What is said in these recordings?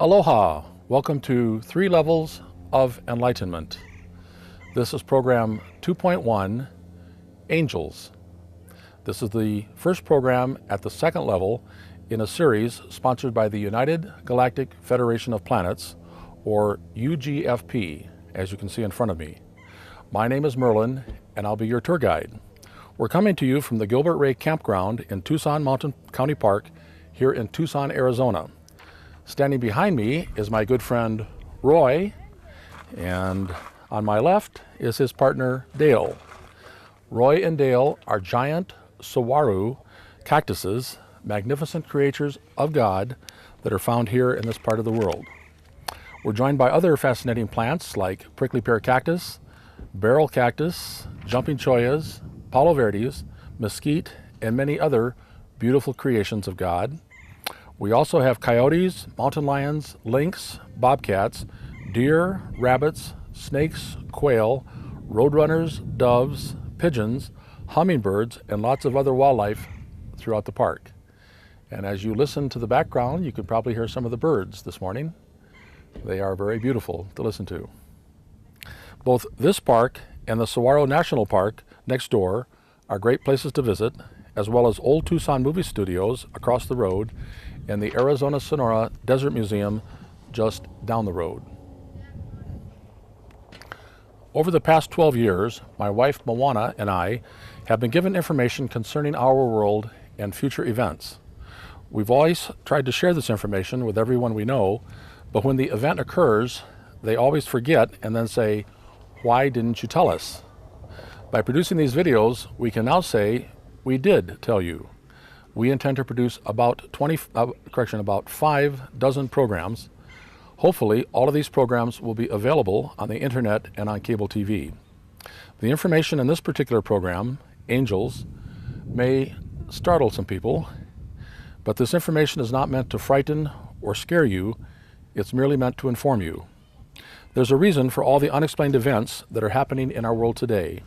Aloha! Welcome to 3 Levels of Enlightenment. This is program 2.1, Angels. This is the first program at the second level in a series sponsored by the United Galactic Federation of Planets, or UGFP, as you can see in front of me. My name is Merlin, and I'll be your tour guide. We're coming to you from the Gilbert Ray Campground in Tucson Mountain County Park here in Tucson, Arizona. Standing behind me is my good friend Roy, and on my left is his partner Dale. Roy and Dale are giant saguaro cactuses, magnificent creatures of God that are found here in this part of the world. We're joined by other fascinating plants like prickly pear cactus, barrel cactus, jumping choyas, palo verdes, mesquite, and many other beautiful creations of God. We also have coyotes, mountain lions, lynx, bobcats, deer, rabbits, snakes, quail, roadrunners, doves, pigeons, hummingbirds, and lots of other wildlife throughout the park. And as you listen to the background, you could probably hear some of the birds this morning. They are very beautiful to listen to. Both this park and the Saguaro National Park next door are great places to visit, as well as Old Tucson Movie Studios across the road and the Arizona Sonora Desert Museum just down the road. Over the past 12 years, my wife B1a and I have been given information concerning our world and future events. We've always tried to share this information with everyone we know, but when the event occurs, they always forget and then say, "Why didn't you tell us?" By producing these videos, we can now say, we did tell you. We intend to produce about 5 dozen programs. Hopefully, all of these programs will be available on the internet and on cable TV. The information in this particular program, Angels, may startle some people, but this information is not meant to frighten or scare you. It's merely meant to inform you. There's a reason for all the unexplained events that are happening in our world today,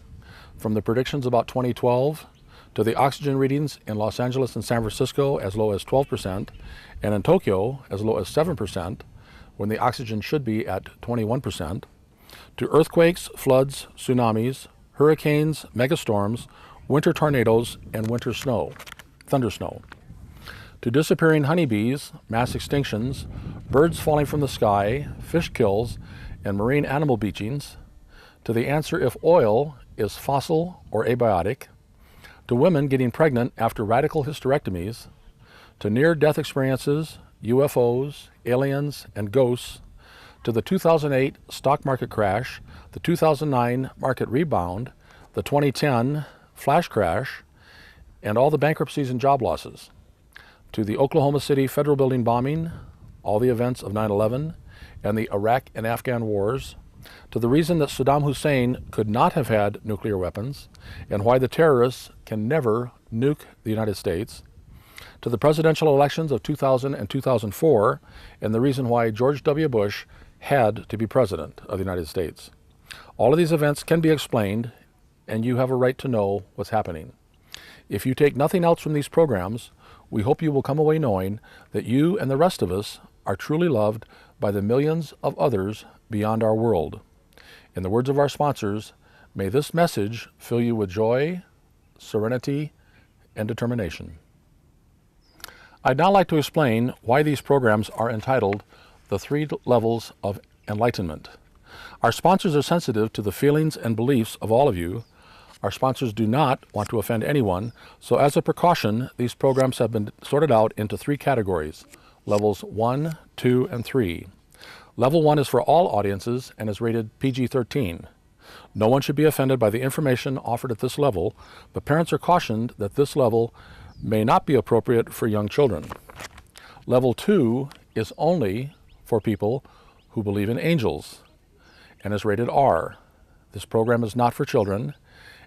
from the predictions about 2012 to the oxygen readings in Los Angeles and San Francisco as low as 12%, and in Tokyo as low as 7%, when the oxygen should be at 21%, to earthquakes, floods, tsunamis, hurricanes, megastorms, winter tornadoes, and winter snow, thunder snow, to disappearing honeybees, mass extinctions, birds falling from the sky, fish kills, and marine animal beachings, to the answer if oil is fossil or abiotic, to women getting pregnant after radical hysterectomies, to near-death experiences, UFOs, aliens, and ghosts, to the 2008 stock market crash, the 2009 market rebound, the 2010 flash crash, and all the bankruptcies and job losses, to the Oklahoma City Federal Building bombing, all the events of 9/11, and the Iraq and Afghan wars, to the reason that Saddam Hussein could not have had nuclear weapons, and why the terrorists can never nuke the United States, to the presidential elections of 2000 and 2004, and the reason why George W. Bush had to be president of the United States. All of these events can be explained, and you have a right to know what's happening. If you take nothing else from these programs, we hope you will come away knowing that you and the rest of us are truly loved by the millions of others beyond our world. In the words of our sponsors, may this message fill you with joy, serenity, and determination. I'd now like to explain why these programs are entitled The 3 Levels of Enlightenment. Our sponsors are sensitive to the feelings and beliefs of all of you. Our sponsors do not want to offend anyone, so as a precaution, these programs have been sorted out into 3 categories, levels 1, 2, and 3. Level 1 is for all audiences and is rated PG-13. No one should be offended by the information offered at this level, but parents are cautioned that this level may not be appropriate for young children. Level 2 is only for people who believe in angels and is rated R. This program is not for children,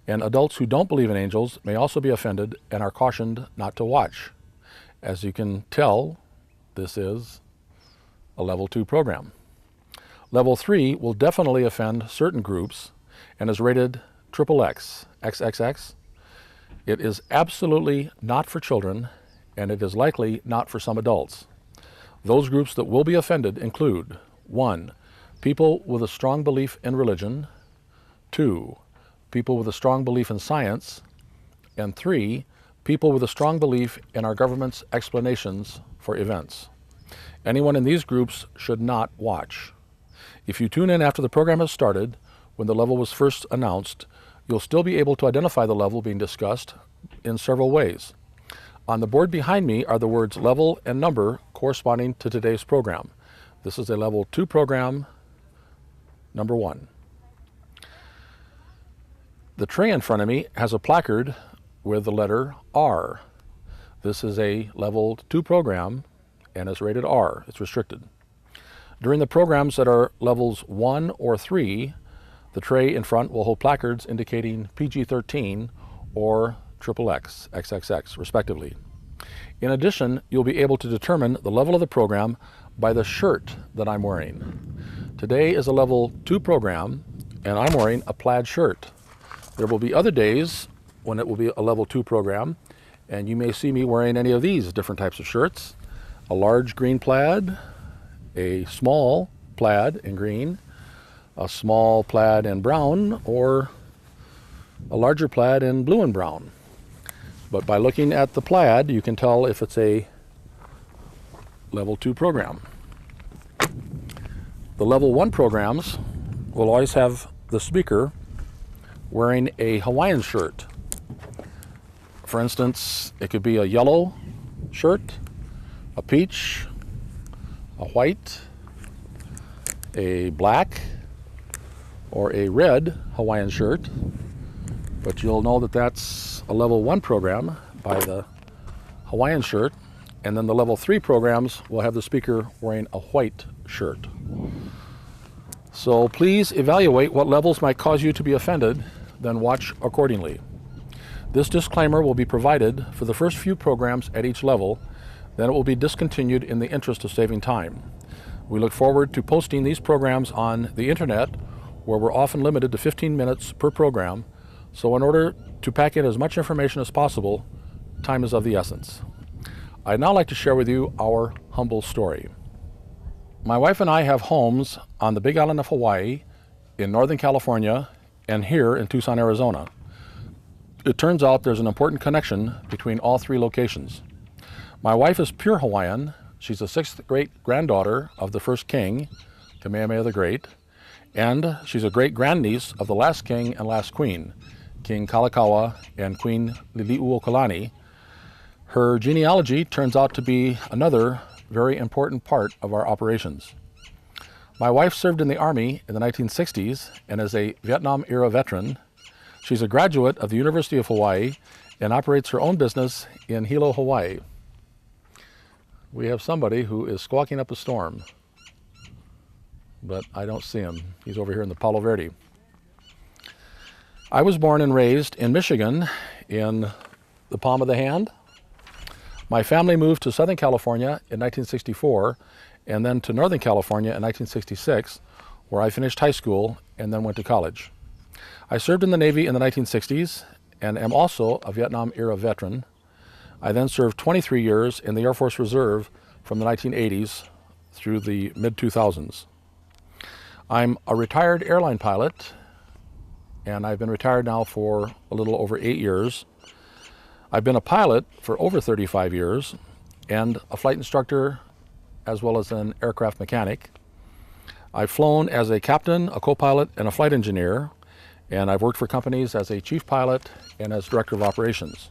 and adults who don't believe in angels may also be offended and are cautioned not to watch. As you can tell, this is a level 2 program. Level 3 will definitely offend certain groups and is rated XXX, XXX. It is absolutely not for children, and it is likely not for some adults. Those groups that will be offended include 1. People with a strong belief in religion, 2. People with a strong belief in science, and 3. People with a strong belief in our government's explanations for events. Anyone in these groups should not watch. If you tune in after the program has started, when the level was first announced, you'll still be able to identify the level being discussed in several ways. On the board behind me are the words level and number corresponding to today's program. This is a level 2 program, number 1. The tray in front of me has a placard with the letter R. This is a level 2 program and is rated R. It's restricted. During the programs that are levels 1 or 3, the tray in front will hold placards indicating PG-13 or XXX, XXX, respectively. In addition, you'll be able to determine the level of the program by the shirt that I'm wearing. Today is a level 2 program, and I'm wearing a plaid shirt. There will be other days when it will be a level 2 program, and you may see me wearing any of these different types of shirts. A large green plaid, a small plaid in green, a small plaid in brown, or a larger plaid in blue and brown. But by looking at the plaid, you can tell if it's a level 2 program. The level 1 programs will always have the speaker wearing a Hawaiian shirt. For instance, it could be a yellow shirt, a peach, a white, a black, or a red Hawaiian shirt. But you'll know that that's a level 1 program by the Hawaiian shirt, and then the level 3 programs will have the speaker wearing a white shirt. So please evaluate what levels might cause you to be offended, then watch accordingly. This disclaimer will be provided for the first few programs at each level, then it will be discontinued in the interest of saving time. We look forward to posting these programs on the internet, where we're often limited to 15 minutes per program, so in order to pack in as much information as possible, time is of the essence. I'd now like to share with you our humble story. My wife and I have homes on the Big Island of Hawaii, in Northern California, and here in Tucson, Arizona. It turns out there's an important connection between all 3 locations. My wife is pure Hawaiian. She's a 6th great-granddaughter of the first king, Kamehameha the Great, and she's a great-grandniece of the last king and last queen, King Kalakaua and Queen Liliuokalani. Her genealogy turns out to be another very important part of our operations. My wife served in the Army in the 1960s and is a Vietnam-era veteran. She's a graduate of the University of Hawaii and operates her own business in Hilo, Hawaii. We have somebody who is squawking up a storm, but I don't see him. He's over here in the Palo Verde. I was born and raised in Michigan, in the palm of the hand. My family moved to Southern California in 1964 and then to Northern California in 1966, where I finished high school and then went to college. I served in the Navy in the 1960s and am also a Vietnam-era veteran. I then served 23 years in the Air Force Reserve from the 1980s through the mid-2000s. I'm a retired airline pilot, and I've been retired now for a little over 8 years. I've been a pilot for over 35 years and a flight instructor as well as an aircraft mechanic. I've flown as a captain, a co-pilot, and a flight engineer, and I've worked for companies as a chief pilot and as director of operations.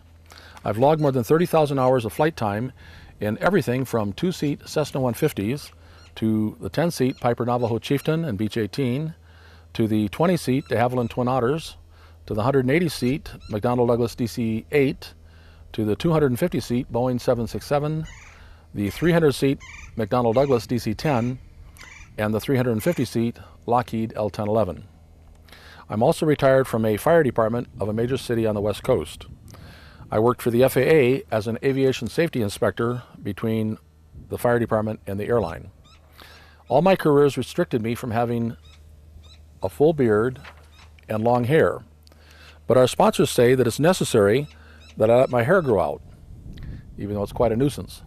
I've logged more than 30,000 hours of flight time in everything from 2-seat Cessna 150s to the 10-seat Piper Navajo Chieftain and Beech 18, to the 20-seat de Havilland Twin Otters, to the 180-seat McDonnell Douglas DC-8, to the 250-seat Boeing 767, the 300-seat McDonnell Douglas DC-10, and the 350-seat Lockheed L-1011. I'm also retired from a fire department of a major city on the West Coast. I worked for the FAA as an aviation safety inspector between the fire department and the airline. All my careers restricted me from having a full beard and long hair, but our sponsors say that it's necessary that I let my hair grow out, even though it's quite a nuisance.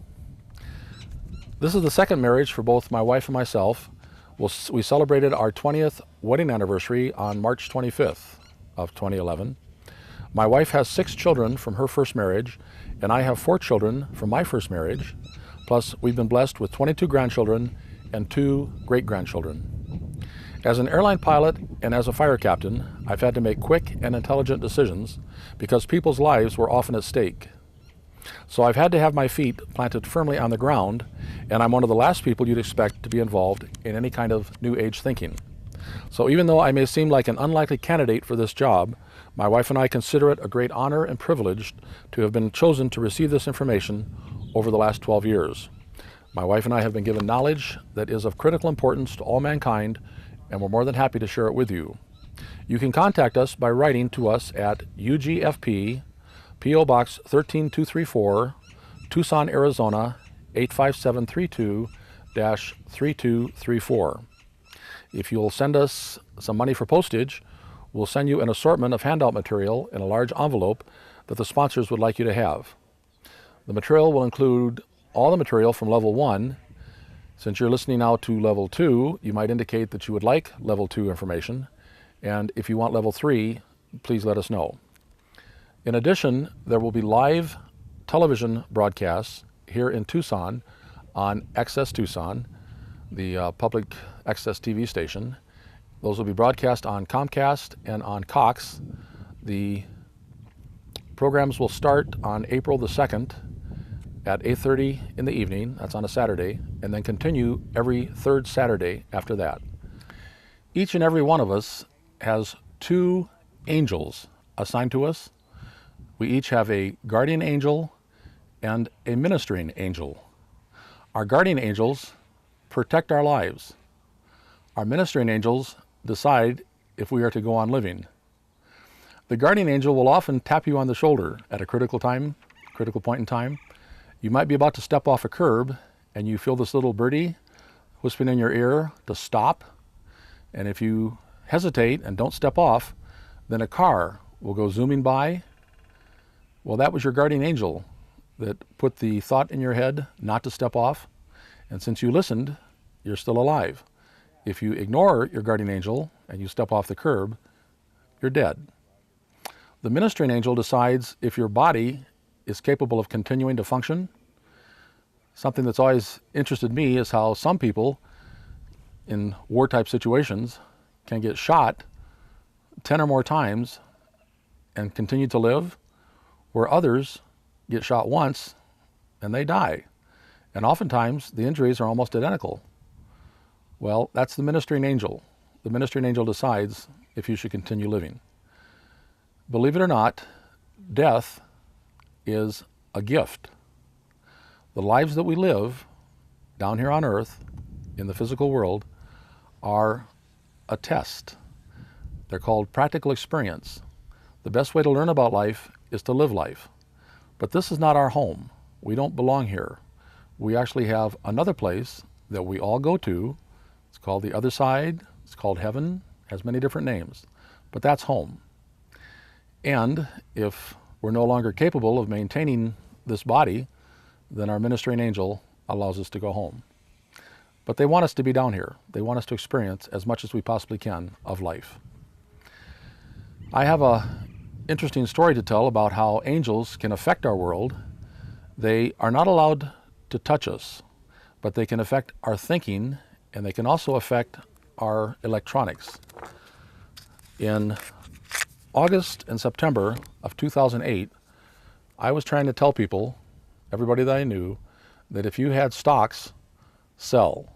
This is the second marriage for both my wife and myself. We celebrated our 20th wedding anniversary on March 25th of 2011. My wife has 6 children from her first marriage, and I have 4 children from my first marriage. Plus, we've been blessed with 22 grandchildren and 2 great-grandchildren. As an airline pilot and as a fire captain, I've had to make quick and intelligent decisions because people's lives were often at stake. So I've had to have my feet planted firmly on the ground, and I'm one of the last people you'd expect to be involved in any kind of New Age thinking. So even though I may seem like an unlikely candidate for this job, my wife and I consider it a great honor and privilege to have been chosen to receive this information over the last 12 years. My wife and I have been given knowledge that is of critical importance to all mankind, and we're more than happy to share it with you. You can contact us by writing to us at UGFP, P.O. Box 13234, Tucson, Arizona 85732-3234. If you'll send us some money for postage, we'll send you an assortment of handout material in a large envelope that the sponsors would like you to have. The material will include all the material from Level 1. Since you're listening now to Level 2, you might indicate that you would like Level 2 information, and if you want Level 3, please let us know. In addition, there will be live television broadcasts here in Tucson on Access Tucson, the public access TV station. Those will be broadcast on Comcast and on Cox. The programs will start on April the 2nd at 8:30 in the evening, that's on a Saturday, and then continue every third Saturday after that. Each and every one of us has 2 angels assigned to us. We each have a guardian angel and a ministering angel. Our guardian angels protect our lives. Our ministering angels decide if we are to go on living. The guardian angel will often tap you on the shoulder at a critical point in time. You might be about to step off a curb and you feel this little birdie whispering in your ear to stop. And if you hesitate and don't step off, then a car will go zooming by. Well, that was your guardian angel that put the thought in your head not to step off. And since you listened, you're still alive. If you ignore your guardian angel and you step off the curb, you're dead. The ministering angel decides if your body is capable of continuing to function. Something that's always interested me is how some people in war-type situations can get shot 10 or more times and continue to live, where others get shot once and they die. And oftentimes the injuries are almost identical. Well, that's the ministering angel. The ministering angel decides if you should continue living. Believe it or not, death is a gift. The lives that we live down here on earth in the physical world are a test. They're called practical experience. The best way to learn about life is to live life. But this is not our home. We don't belong here. We actually have another place that we all go to. It's called the other side. It's called heaven. It has many different names. But that's home. And if we're no longer capable of maintaining this body, then our ministering angel allows us to go home. But they want us to be down here. They want us to experience as much as we possibly can of life. I have an interesting story to tell about how angels can affect our world. They are not allowed to touch us, but they can affect our thinking, and they can also affect our electronics. In August and September of 2008, I was trying to tell people, everybody that I knew, that if you had stocks, sell.